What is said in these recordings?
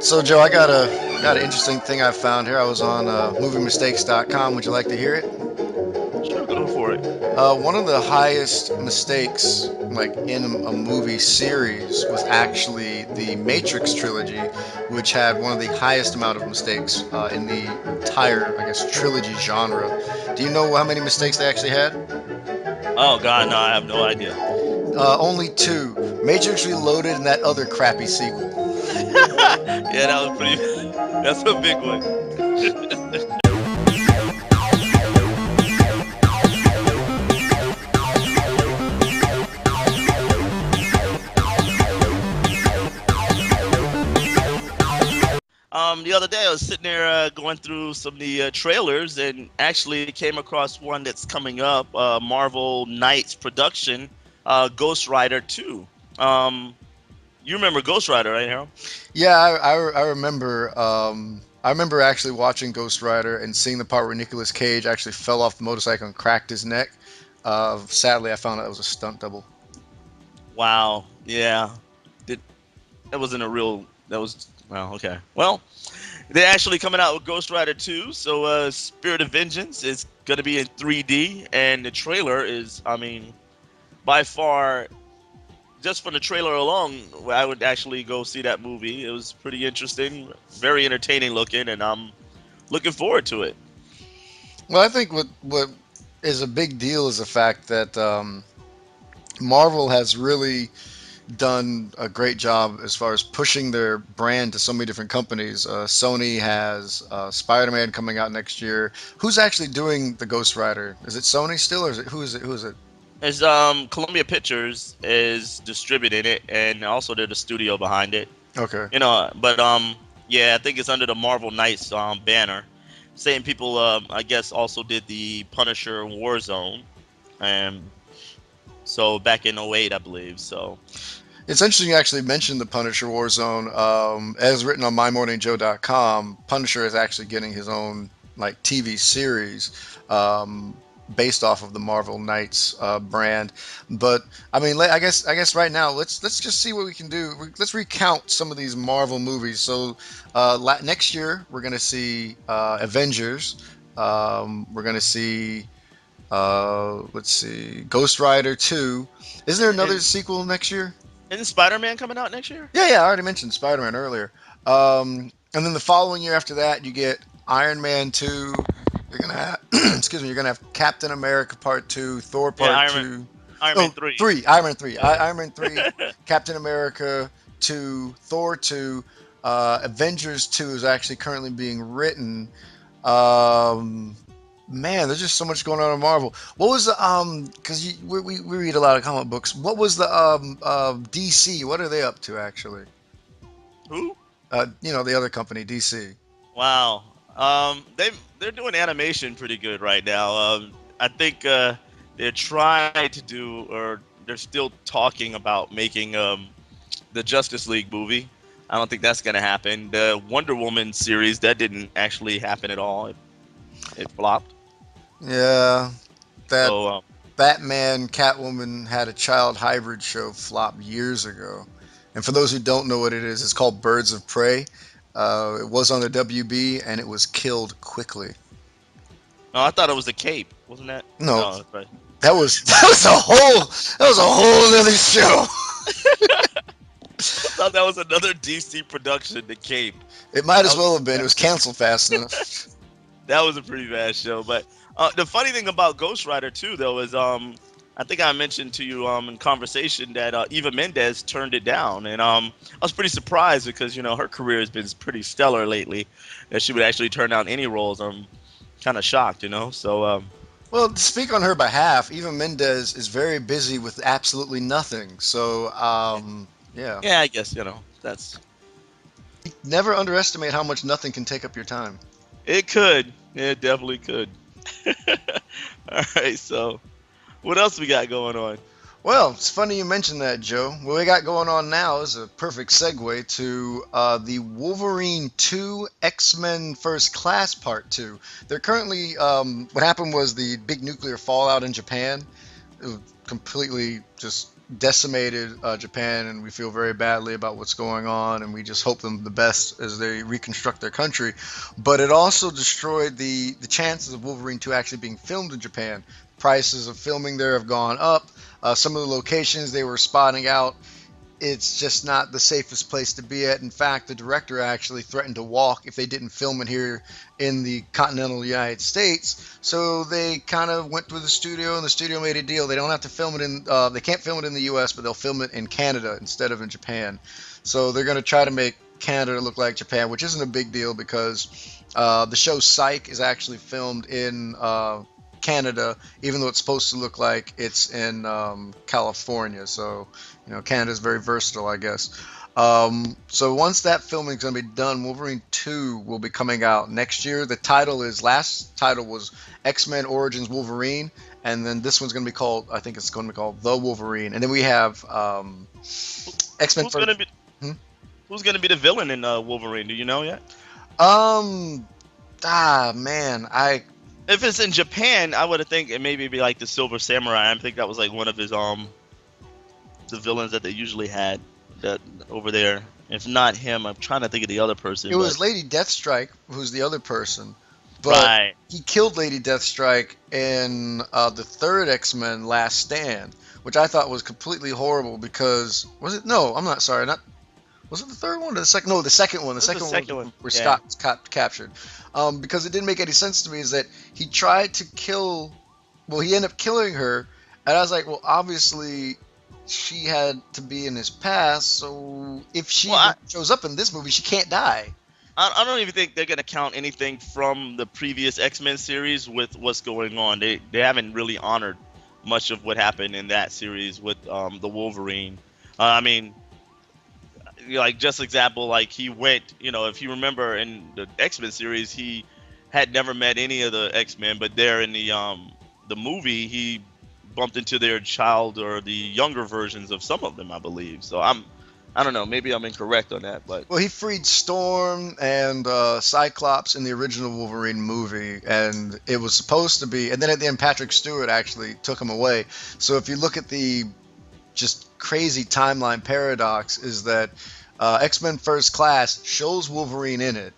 So Joe, I got an interesting thing I found here. I was on moviemistakes.com. Would you like to hear it? Sure, go for it. One of the highest mistakes, like in a movie series, was actually the Matrix trilogy, which had one of the highest amount of mistakes in the entire, I guess, trilogy genre. Do you know how many mistakes they actually had? Oh God, no, I have no idea. Only two: Matrix Reloaded and that other crappy sequel. Yeah, that was pretty. That's a big one. The other day I was sitting there going through some of the trailers and actually came across one that's coming up, Marvel Knights production, Ghost Rider 2. Um, you remember Ghost Rider, right, Harold? Yeah, I remember. I remember actually watching Ghost Rider and seeing the part where Nicolas Cage actually fell off the motorcycle and cracked his neck. Sadly, I found out it was a stunt double. Wow. Yeah. Did that wasn't a real. That was well. Okay. Well, they're actually coming out with Ghost Rider 2, so Spirit of Vengeance is going to be in 3D, and the trailer is, I mean, by far, just from the trailer alone, I would actually go see that movie. It was pretty interesting, very entertaining looking, and I'm looking forward to it. Well, I think what is a big deal is the fact that Marvel has really done a great job as far as pushing their brand to so many different companies. Sony has Spider-Man coming out next year. Who's actually doing the Ghost Rider? Is it Sony still, or is it who is it? Who is it? As Columbia Pictures is distributing it, and also they're the studio behind it. Okay. But yeah, I think it's under the Marvel Knights banner. Same people, I guess, also did the Punisher Warzone, and so back in '08, I believe. So It's interesting you actually mentioned the Punisher Warzone. As written on MyMorningJoe.com, Punisher is actually getting his own like TV series based off of the Marvel Knights brand. But I mean, I guess right now let's just see what we can do. Let's recount some of these Marvel movies. So next year we're gonna see Avengers. We're gonna see let's see, Ghost Rider 2. Isn't there another and sequel next year? isn't Spider-Man coming out next year? Yeah, I already mentioned Spider-Man earlier. And then the following year after that, you get Iron Man 2. You're gonna have, excuse me, you're gonna have Captain America Part 2, Thor Yeah, Part 2. Iron Man Oh, 3. three, Iron Man 3, Yeah. Iron Man 3, Captain America 2, Thor 2, Avengers 2 is actually currently being written. Um, Man, there's just so much going on in Marvel. What was the because we read a lot of comic books. What was the DC? What are they up to actually? Who? The other company, DC. Wow. They're doing animation pretty good right now. I think they're trying to do, or they're still talking about making the Justice League movie. I don't think that's gonna happen. The Wonder Woman series that didn't actually happen at all. It flopped. Yeah, that So Batman Catwoman had a child hybrid show flop years ago. And for those who don't know what it is, it's called Birds of Prey. It was on the WB and it was killed quickly. no, I thought it was the Cape, wasn't that? No, No, that's right. that was a whole other show. I thought that was another DC production, the Cape. It might That as was well have pretty been. It bad. was canceled fast enough. That was a pretty bad show. But the funny thing about Ghost Rider too, though, is I think I mentioned to you in conversation that Eva Mendes turned it down, and I was pretty surprised because her career has been pretty stellar lately. That she would actually turn down any roles. I'm kind of shocked. So Well, to speak on her behalf, Eva Mendes is very busy with absolutely nothing. So, yeah, yeah. yeah, I guess that's Never underestimate how much nothing can take up your time. it. Could it definitely could. All right, so what else we got going on? Well, it's funny you mentioned that, Joe. What we got going on now is a perfect segue to the Wolverine 2 X-Men First Class Part 2. They're currently, what happened was the big nuclear fallout in Japan. It was completely just decimated Japan, and we feel very badly about what's going on, and we just hope them the best as they reconstruct their country. But it also destroyed the chances of Wolverine 2 actually being filmed in Japan. Prices of filming there have gone up. Some of the locations they were spotting out, it's just not the safest place to be at. In fact, the director actually threatened to walk if they didn't film it here in the continental United States. So they kind of went to the studio, and the studio made a deal. They don't have to film it in, they can't film it in the U.S., but they'll film it in Canada instead of in Japan. So they're going to try to make Canada look like Japan, which isn't a big deal because the show Psych is actually filmed in Canada, even though it's supposed to look like it's in California. So, Canada's very versatile, I guess. So once that filming is going to be done, Wolverine 2 will be coming out next year. The last title was X-Men Origins Wolverine, and then this one's going to be called, I think it's going to be called The Wolverine. And then we have X-Men Who's gonna First. be Hmm? Who's gonna be the villain in Wolverine? Do you know yet? Um, man, If it's in Japan, I would have think it maybe be like the Silver Samurai. I think that was like one of his the villains that they usually had that over there. If not him, I'm trying to think of the other person. it But was Lady Deathstrike who's the other person. But right, he killed Lady Deathstrike in the third X-Men Last Stand, which I thought was completely horrible because was it? No, I'm not sorry. Not was it the third one or the second? No, the second one. The this is the second one second was one. where Yeah. Scott got captured. Because it didn't make any sense to me. Is that he tried to kill? Well, he ended up killing her, and I was like, well, obviously she had to be in his past. So if she Well, shows up in this movie, she can't die. I don't even think they're gonna count anything from the previous X-Men series with what's going on. They haven't really honored much of what happened in that series with the Wolverine. I mean, like just example, like he went, if you remember in the X-Men series, he had never met any of the X-Men, but there in the movie, he bumped into their child or the younger versions of some of them, I believe. So I don't know, maybe I'm incorrect on that, but Well, he freed Storm and Cyclops in the original Wolverine movie, and it was supposed to be. And then at the end, Patrick Stewart actually took him away. So if you look at the just crazy timeline paradox, is that X-Men First Class shows Wolverine in it.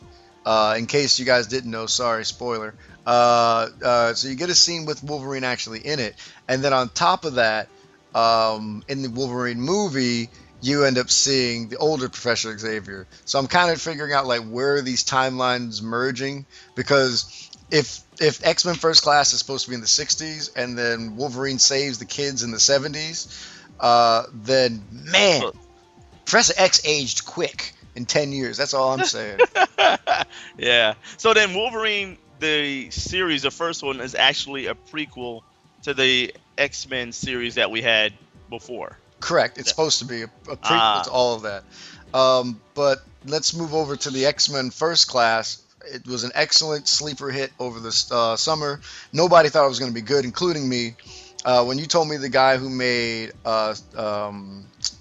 In case you guys didn't know, sorry, spoiler. So you get a scene with Wolverine actually in it, and then on top of that, in the Wolverine movie, you end up seeing the older Professor Xavier. So I'm kind of figuring out like where are these timelines merging, because if X-Men First Class is supposed to be in the 60s and then Wolverine saves the kids in the 70s, then man, so, Professor X aged quick in 10 years. That's all I'm saying. yeah. So then Wolverine, the series, the first one, is actually a prequel to the X-Men series that we had before. Correct. It's Yeah. supposed to be a prequel to Ah, all of that. But let's move over to the X-Men First Class. It was an excellent sleeper hit over the summer. Nobody thought it was going to be good, including me. When you told me the guy who made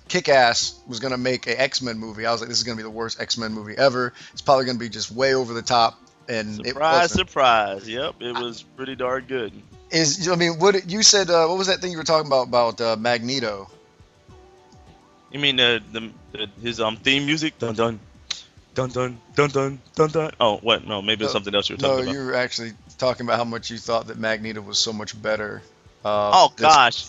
Kick-Ass was going to make an X-Men movie, I was like, this is going to be the worst X-Men movie ever. It's probably going to be just way over the top, and it surprise, wasn't. surprise. Yep, it was pretty darn good. I mean, what you said? What was that thing you were talking about Magneto? You mean his theme music? Dun dun dun dun dun dun dun dun. Oh, what? No, maybe it's No, something else you were no, talking about. you were actually talking about how much you thought that Magneto was so much better. Oh This, gosh.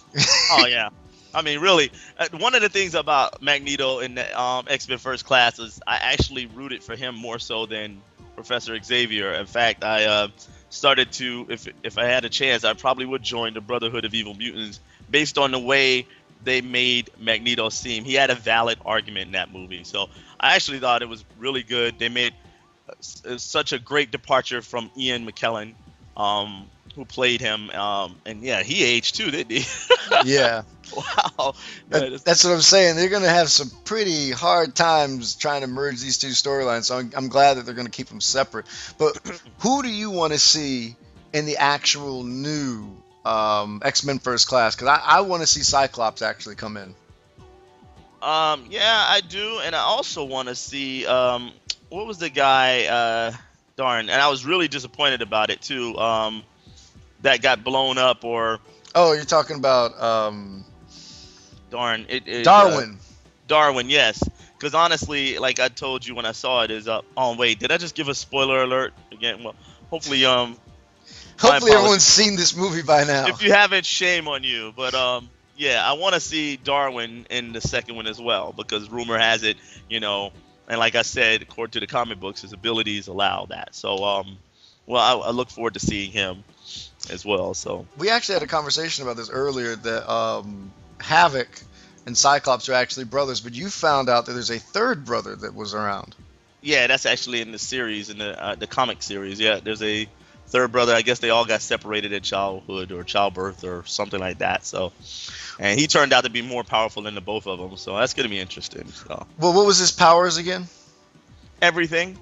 Oh yeah. I mean, really, one of the things about Magneto in the X-Men First Class is I actually rooted for him more so than Professor Xavier. In fact, I started to, if I had a chance, I probably would join the Brotherhood of Evil Mutants based on the way they made Magneto seem. He had a valid argument in that movie, so I actually thought it was really good. They made such a great departure from Ian McKellen, who played him, and yeah, he aged too, didn't he? yeah, Wow. that's what I'm saying. They're going to have some pretty hard times trying to merge these two storylines. So I'm glad that they're going to keep them separate. But who do you want to see in the actual new X-Men First Class? Because I want to see Cyclops actually come in. Yeah, I do, and I also want to see what was the guy? Darn, and I was really disappointed about it too. That got blown up, or Oh, you're talking about darn it. Darwin. Darwin, yes. Because honestly, like I told you when I saw it, is oh wait, did I just give a spoiler alert again? Well, hopefully, my Hopefully everyone's apologies. seen this movie by now. If you haven't, shame on you. But yeah, I want to see Darwin in the second one as well because rumor has it, you know, and like I said, according to the comic books, his abilities allow that. So well, I look forward to seeing him as well. So We actually had a conversation about this earlier that Havoc and Cyclops are actually brothers, but you found out that there's a third brother that was around. yeah, that's actually in the series, in the comic series. Yeah, there's a third brother. I guess they all got separated in childhood or childbirth or something like that. So, and he turned out to be more powerful than the both of them. So that's gonna be interesting. So Well, what was his powers again? everything,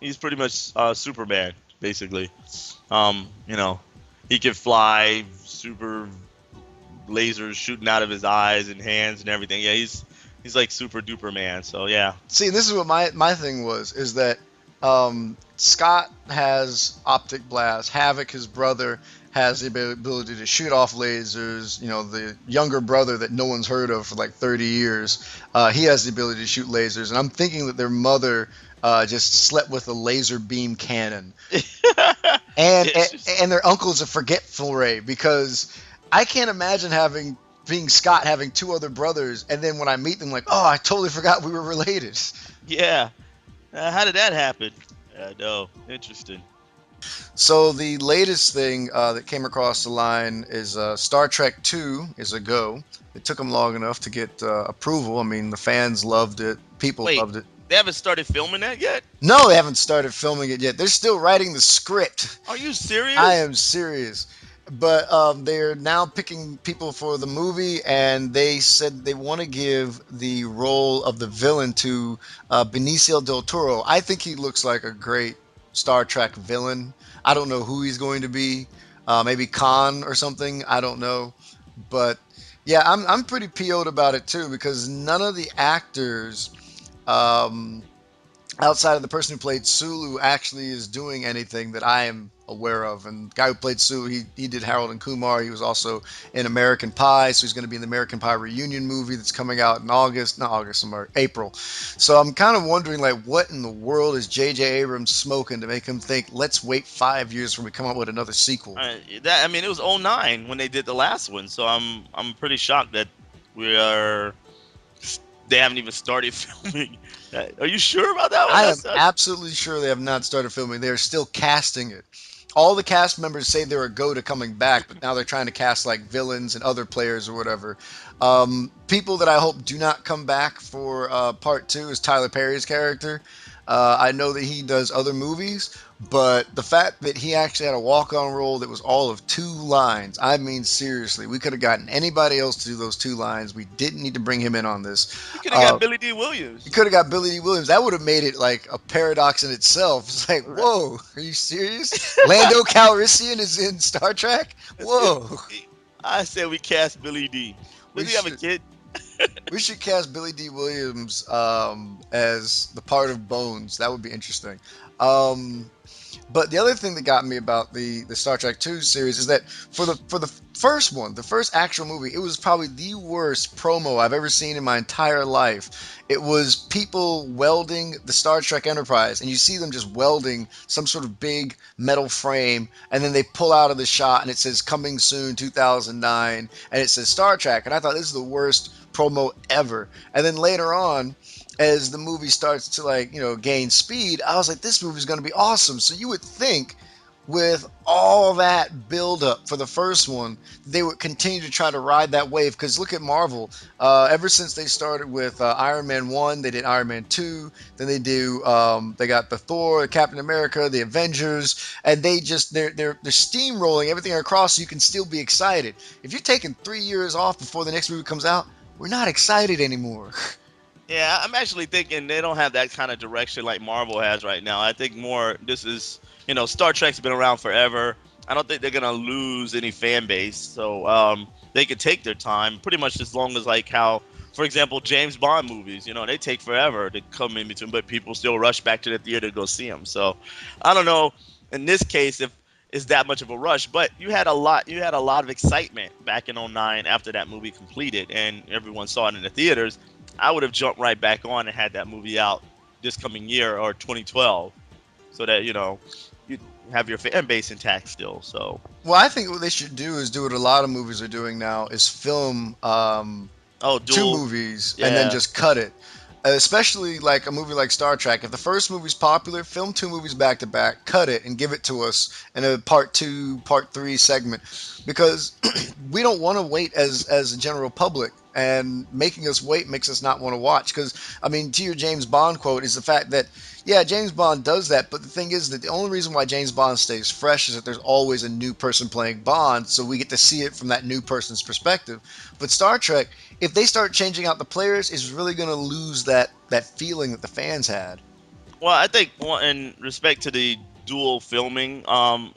he's pretty much Superman basically. You know, he can fly, super lasers shooting out of his eyes and hands and everything. Yeah, he's like super duper man. So yeah, See, this is what my thing was, is that Scott has optic blast. Havoc, his brother, has the ability to shoot off lasers. You know, the younger brother that no one's heard of for like 30 years, he has the ability to shoot lasers. And I'm thinking that their mother just slept with a laser beam cannon. And, it's and just and their uncle's a forgetful ray, because I can't imagine being Scott having two other brothers, and then when I meet them, like, oh, I totally forgot we were related. yeah. How did that happen? No, interesting. So the latest thing that came across the line is Star Trek 2 is a go. It took them long enough to get approval. I mean, the fans loved it. People Wait, loved it. they haven't started filming that yet? No, they haven't started filming it yet. They're still writing the script. Are you I serious? am serious. But they're now picking people for the movie, and they said they want to give the role of the villain to Benicio del Toro. I think he looks like a great Star Trek villain. I don't know who he's going to be. Maybe Khan or something. I don't know. But yeah, I'm pretty PO'd about it too, because none of the actors um, outside of the person who played Sulu actually is doing anything that I am aware of. And the guy who played Sulu, he did Harold and Kumar. He was also in American Pie, so he's going to be in the American Pie reunion movie that's coming out in August, not August, April. So I'm kind of wondering, like, what in the world is J.J. Abrams smoking to make him think, let's wait 5 years when we come up with another sequel? I mean, it was '09 when they did the last one, so I'm pretty shocked that we are they haven't even started filming. Are you sure about that one? I am That's absolutely sure they have not started filming. They are still casting it. All the cast members say they're a go to coming back, but now they're trying to cast like villains and other players or whatever. People that I hope do not come back for part two is Tyler Perry's character. I know that he does other movies, but the fact that he actually had a walk on role that was all of 2 lines, I mean, seriously, we could have gotten anybody else to do those 2 lines. We didn't need to bring him in on this. you could have got Uh, Billy D. you Williams. could have got Billy D. Williams. That would have made it like a paradox in itself. It's like, Right. whoa, are you serious? Lando Calrissian is in Star Trek? Let's get. Whoa. I said we cast Billy D. We Does he have a should kid? we should cast Billy D. Williams as the part of Bones. That would be interesting. Um, but the other thing that got me about the Star Trek Two series is that for the first one, the first actual movie, it was probably the worst promo I've ever seen in my entire life. It was people welding the Star Trek Enterprise, and you see them just welding some sort of big metal frame, and then they pull out of the shot, and it says "Coming Soon 2009," and it says Star Trek, and I thought this is the worst promo ever. And then later on, as the movie starts to, like, gain speed, I was like, this movie's going to be awesome. So you would think with all that build up for the first one, they would continue to try to ride that wave, because look at Marvel. Ever since they started with Iron Man 1, they did Iron Man 2, then they got the Thor, Captain America, the Avengers, and they're steamrolling everything across so you can still be excited. If you're taking 3 years off before the next movie comes out, we're not excited anymore. Yeah, I'm actually thinking they don't have that kind of direction like Marvel has right now. I think more this is, Star Trek's been around forever. I don't think they're gonna lose any fan base, so they could take their time, pretty much as long as like how, for example, James Bond movies. They take forever to come in between, but people still rush back to the theater to go see them. So I don't know. In this case, if is that much of a rush. But you had a lot of excitement back in '09 after that movie completed and everyone saw it in the theaters. I would have jumped right back on and had that movie out this coming year or 2012, so that you have your fan base intact still. So, Well, I think what they should do is do what a lot of movies are doing now is film oh, two dual, movies and then yeah. just cut it. Especially like a movie like Star Trek. If the first movie's popular, film two movies back to back, cut it, and give it to us in a part two, part three segment, because we don't want to wait as a general public, and making us wait makes us not want to watch. Because I mean, to your James Bond quote is the fact that yeah, James Bond does that, but the thing is that the only reason why James Bond stays fresh is that there's always a new person playing Bond, so we get to see it from that new person's perspective. But Star Trek, if they start changing out the players, is really going to lose that feeling that the fans had. Well, I think in respect to the dual filming,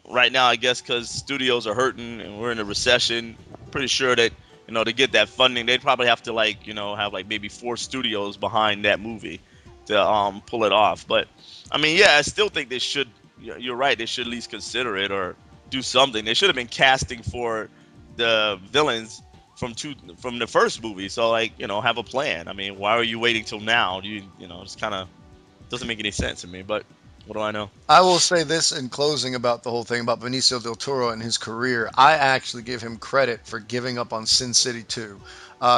right now, I guess because studios are hurting and we're in a recession, pretty sure that to get that funding, they'd probably have to have like maybe four studios behind that movie to pull it off. But I mean, yeah, I still think they should. You're right. They should at least consider it or do something. They should have been casting for the villains from the first movie. So like have a plan. I mean, why are you waiting till now? It's kind of doesn't make any sense to me, but what do I know? I will say this in closing about the whole thing about Benicio del Toro and his career. I actually give him credit for giving up on Sin City 2.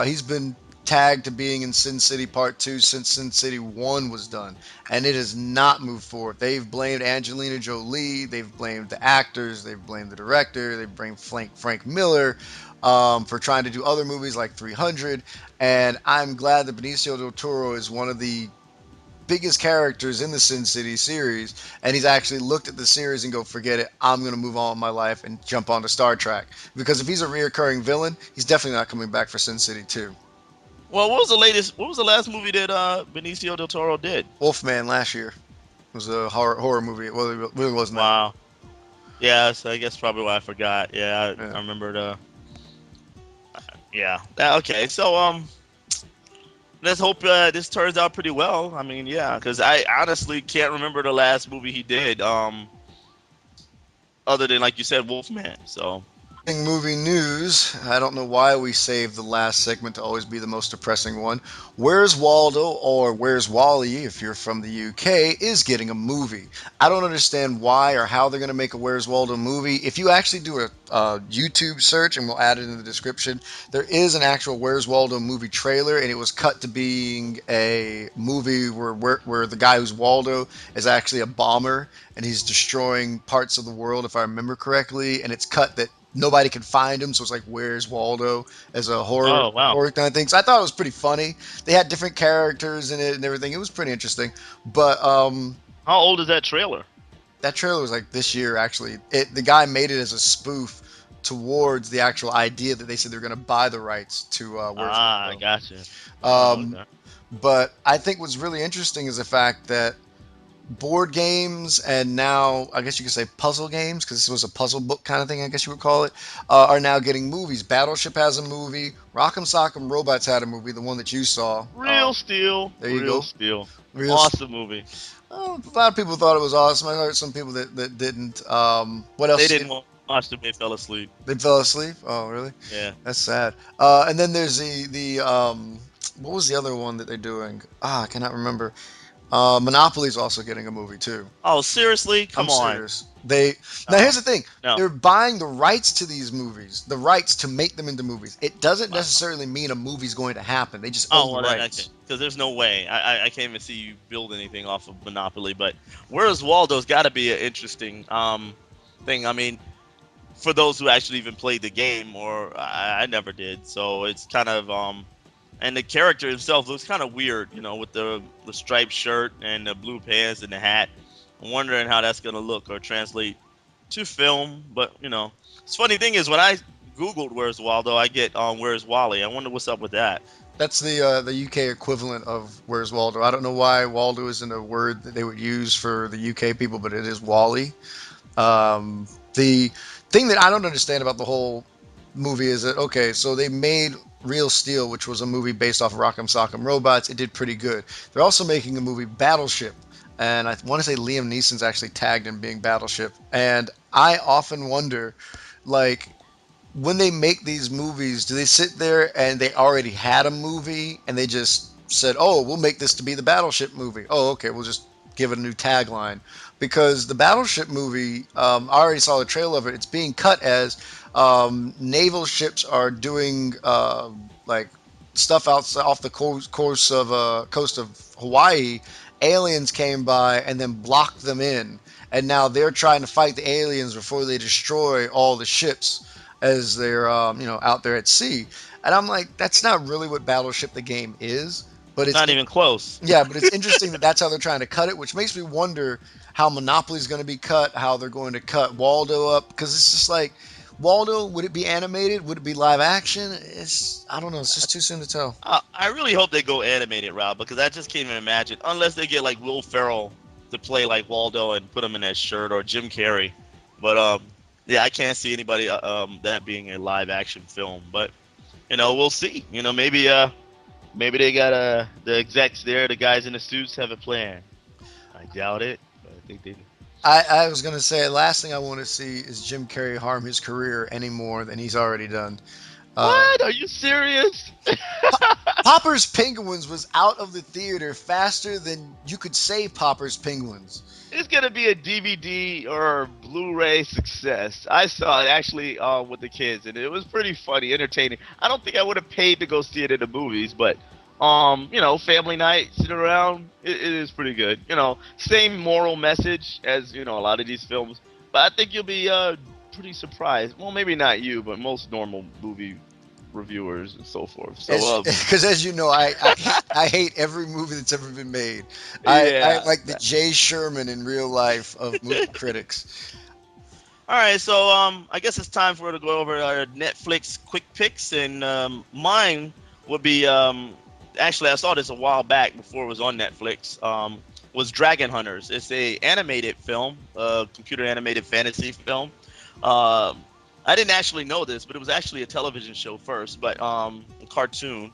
He's been tagged to being in Sin City Part 2 since Sin City 1 was done, and it has not moved forward. They've blamed Angelina Jolie, they've blamed the actors, they've blamed the director, they've blamed Frank Miller for trying to do other movies like 300, and I'm glad that Benicio del Toro is one of the biggest characters in the Sin City series, and he's actually looked at the series and go, forget it, I'm gonna move on with my life and jump onto Star Trek. Because if he's a reoccurring villain, he's definitely not coming back for Sin City 2. Well, what was the latest? What was the last movie that Benicio del Toro did? Wolfman last year was a horror movie. Well, it really wasn't that good. Wow. Yeah, so I guess probably why I forgot. Yeah, I Yeah. remember the. Yeah. Okay. So let's hope this turns out pretty well. I mean, yeah, because I honestly can't remember the last movie he did. Other than like you said, Wolfman. So. Movie news. I don't know why we saved the last segment to always be the most depressing one. Where's Waldo, or Where's Wally if you're from the UK, is getting a movie. I don't understand why or how they're going to make a Where's Waldo movie. If you actually do a YouTube search, and we'll add it in the description, there is an actual Where's Waldo movie trailer, and it was cut to being a movie where the guy who's Waldo is actually a bomber and he's destroying parts of the world, if I remember correctly, and it's cut that nobody can find him, so it's like Where's Waldo as a horror Oh wow. horror kind of thing. So I thought it was pretty funny. They had different characters in it and everything. It was pretty interesting. But How old is that trailer? that trailer was like this year actually. The guy made it as a spoof towards the actual idea that they said they're going to buy the rights to Where's Ah, I Waldo. gotcha. Oh, Um, okay. but I think what's really interesting is the fact that board games and now I guess you could say puzzle games, because this was a puzzle book kind of thing, I guess you would call it, are now getting movies. Battleship has a movie. Rock'em Sock'em Robots had a movie, the one that you saw. Real Steel. There you Real go. Steel. Real. Awesome movie. A lot of people thought it was awesome. I heard some people that didn't. What They else? didn't watch them. They fell asleep. They fell asleep. Oh, really? Yeah. That's sad. And then there's the what was the other one that they're doing? I cannot remember. Monopoly's also getting a movie too. Oh, seriously? I'm Come on. serious. They now No. here's the thing. No. They're buying the rights to these movies, the rights to make them into movies. It doesn't Wow. necessarily mean a movie's going to happen. They just own Oh the well, then okay. rights. Because there's no way. I can't even see you build anything off of Monopoly. But Where's Waldo's got to be an interesting thing. I mean, for those who actually even played the game, or I never did. So it's kind of and the character himself looks kind of weird, with the striped shirt and the blue pants and the hat. I'm wondering how that's gonna look or translate to film. But it's funny thing is when I googled Where's Waldo, I get Where's Wally. I wonder what's up with that. That's the UK equivalent of Where's Waldo. I don't know why Waldo isn't a word that they would use for the UK people, but it is Wally. The thing that I don't understand about the whole movie is that okay, so they made Real Steel, which was a movie based off of Rock'em Sock'em Robots. It did pretty good. They're also making a movie Battleship, and I want to say Liam Neeson's actually tagged in being Battleship. And I often wonder, like, when they make these movies, do they sit there and they already had a movie and they just said, "Oh, we'll make this to be the Battleship movie." Oh, okay, we'll just give it a new tagline. Because the Battleship movie, I already saw the trailer of it. It's being cut as naval ships are doing like stuff outside off the coast of Hawaii. Aliens came by and then blocked them in, and now they're trying to fight the aliens before they destroy all the ships as they're out there at sea. And I'm like, that's not really what Battleship the game is. But It's it's not even close. yeah, but it's interesting that that's how they're trying to cut it, which makes me wonder how Monopoly's going to be cut, how they're going to cut Waldo up, because it's just like Waldo. Would it be animated? Would it be live action? It's I don't know. It's just too soon to tell. I really hope they go animated route because I just can't even imagine unless they get like Will Ferrell to play like Waldo and put him in that shirt or Jim Carrey. But yeah, I can't see anybody that being a live action film. But we'll see. Maybe they got the execs there, the guys in the suits have a plan. I doubt it, but I think they do. I was going to say, last thing I want to see is Jim Carrey harm his career any more than he's already done. Uh, What? Are you serious? Popper's Penguins was out of the theater faster than you could say Popper's Penguins. It's gonna be a DVD or Blu-ray success. I saw it actually with the kids, and it was pretty funny, entertaining. I don't think I would have paid to go see it in the movies, but family night, sitting around, it is pretty good. Same moral message as a lot of these films, but I think you'll be pretty surprised. Well, maybe not you, but most normal movie reviewers and so forth. So, Because as you know, I hate every movie that's ever been made. I yeah. like the Jay Sherman in real life of movie critics. All right, so I guess it's time for us to go over our Netflix quick picks, and mine would be actually I saw this a while back before it was on Netflix. Was Dragon Hunters? It's a animated film, computer animated fantasy film. I didn't actually know this, but it was actually a television show first, but a cartoon,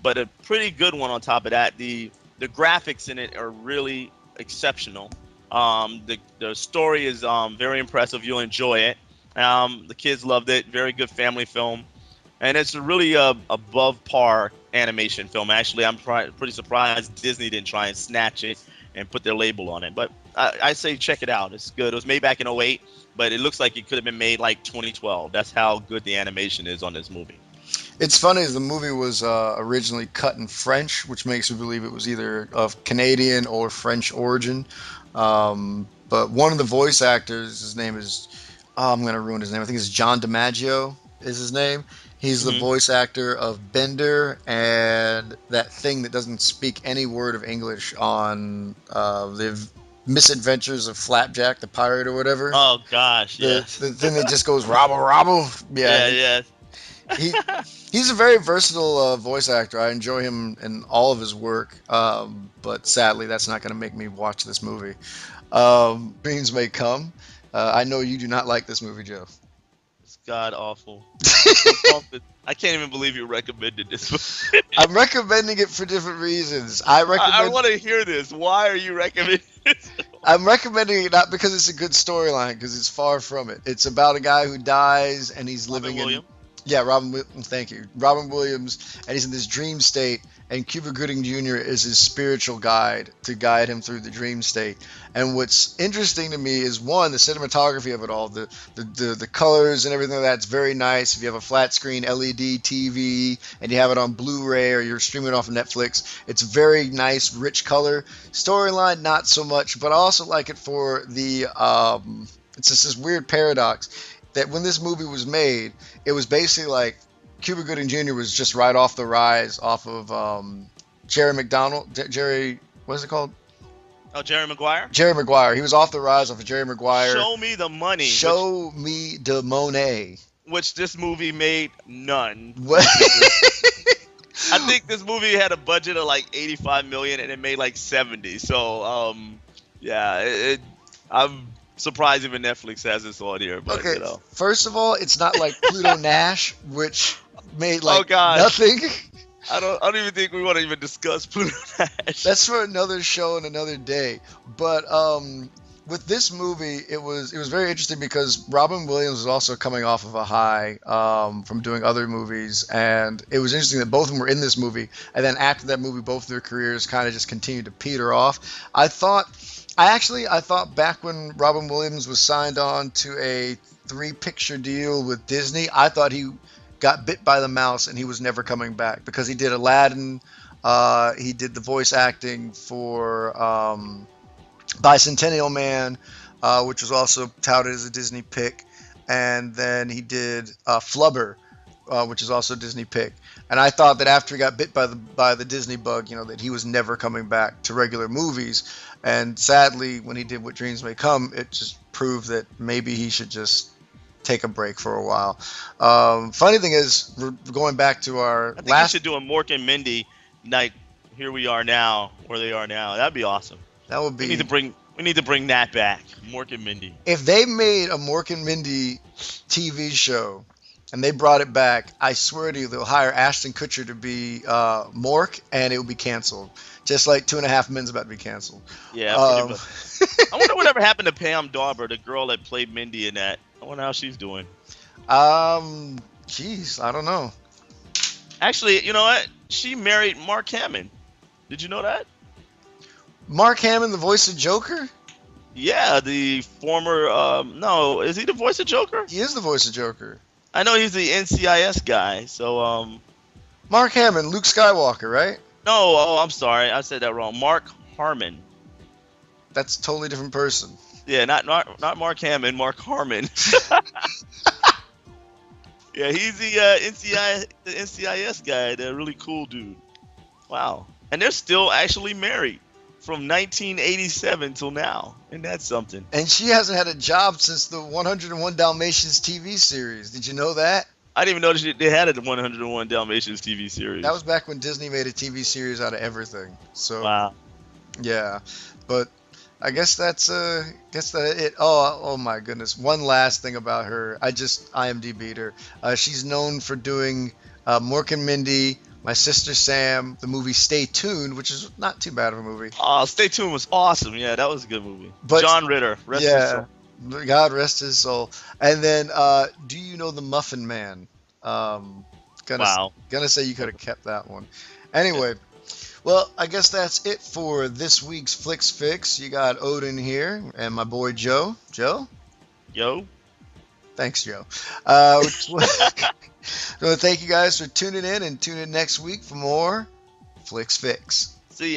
but a pretty good one on top of that. The graphics in it are really exceptional. The story is very impressive. You'll enjoy it. The kids loved it. Very good family film, and it's a really above par animation film. Actually, I'm pretty surprised Disney didn't try and snatch it and put their label on it. But I say check it out. It's good. It was made back in '08, but it looks like it could have been made like 2012. That's how good the animation is on this movie. It's funny, the movie was originally cut in French, which makes me believe it was either of Canadian or French origin. But one of the voice actors, his name is, oh, I'm going to ruin his name. I think it's John DiMaggio is his name. He's the Hmm. voice actor of Bender and that thing that doesn't speak any word of English on the Misadventures of Flapjack the Pirate or whatever. Oh gosh, The yes, the thing that just goes robble robble. Yeah, yeah, yeah. he he's a very versatile voice actor. I enjoy him in all of his work, but sadly, that's not going to make me watch this movie. Dreams may come. I know you do not like this movie, Joe. It's god awful. I'm so pumped. I can't even believe you recommended this movie. I'm recommending it for different reasons. I want to hear this. Why are you recommending this? I'm recommending it not because it's a good storyline, because it's far from it. It's about a guy who dies and he's Robin living in Williams? yeah, Thank you, Robin Williams, and he's in this dream state, and Cuba Gooding Jr. is his spiritual guide to guide him through the dream state. And what's interesting to me is one, the cinematography of it all, the colors and everything like that's very nice. If you have a flat screen LED TV and you have it on Blu-ray or you're streaming it off of Netflix, it's very nice, rich color. Storyline, not so much, but I also like it for the it's just this weird paradox that when this movie was made, it was basically like Cuba Gooding Jr. was just right off the rise off of Jerry McDonald. Jerry, what is it called? Oh, Jerry Maguire? Jerry Maguire. He was off the rise off of Jerry Maguire. Show me the money. Show me the Monet. Which this movie made none. What? I think this movie had a budget of like 85 million and it made like 70. So, yeah, I'm surprised even Netflix has this on here. But, Okay, first of all, it's not like Pluto Nash, which made like Oh, God. nothing. I don't even think we want to even discuss Pluto Nash. That's for another show and another day. But with this movie, it was very interesting because Robin Williams was also coming off of a high from doing other movies, and it was interesting that both of them were in this movie. And then after that movie, both their careers kind of just continued to peter off. I thought back when Robin Williams was signed on to a three-picture deal with Disney, I thought he got bit by the mouse and he was never coming back because he did Aladdin. He did the voice acting for Bicentennial Man, which was also touted as a Disney pick, and then he did Flubber, which is also a Disney pick. And I thought that after he got bit by the Disney bug, that he was never coming back to regular movies. And sadly, when he did What Dreams May Come, it just proved that maybe he should just take a break for a while. Funny thing is, we're going back to our I think last. you should do a Mork and Mindy night. Here we are now, where they are now. That'd be awesome. That would be. We need to bring that back. Mork and Mindy. If they made a Mork and Mindy TV show and they brought it back, I swear to you, they'll hire Ashton Kutcher to be Mork, and it will be canceled. Just like 2.5 Men's about to be canceled. Yeah, pretty much. I wonder whatever happened to Pam Dauber, the girl that played Mindy in that. I wonder how she's doing. Jeez, I don't know. Actually, you know what? She married Mark Hamill. Did you know that? Mark Hamill, the voice of Joker? Yeah, the former. No, is he the voice of Joker? He is the voice of Joker. I know he's the NCIS guy. So, Mark Hamill, Luke Skywalker, right? no, I'm sorry, I said that wrong. Mark Harmon. That's a totally different person. Yeah, not Mark Hamill, Mark Harmon. Yeah, he's the NCIS guy, the really cool dude. Wow, and they're still actually married from 1987 till now, and that's something. And she hasn't had a job since the 101 Dalmatians TV series. Did you know that? I didn't even know they had a 101 Dalmatians TV series. That was back when Disney made a TV series out of everything. So wow. yeah, but I guess that's it. Oh my goodness! One last thing about her, I just IMDb'd her. She's known for doing Mork and Mindy, My Sister Sam, the movie Stay Tuned, which is not too bad of a movie. Oh, Stay Tuned was awesome. Yeah, that was a good movie. But John Ritter, rest his soul. God rest his soul. And then, do you know the Muffin Man? Gonna say you could have kept that one. Anyway, well, I guess that's it for this week's Flix Fix. You got Odin here and my boy Joe. Joe? Yo. Thanks, Joe. So thank you guys for tuning in, and tune in next week for more Flix Fix. See ya.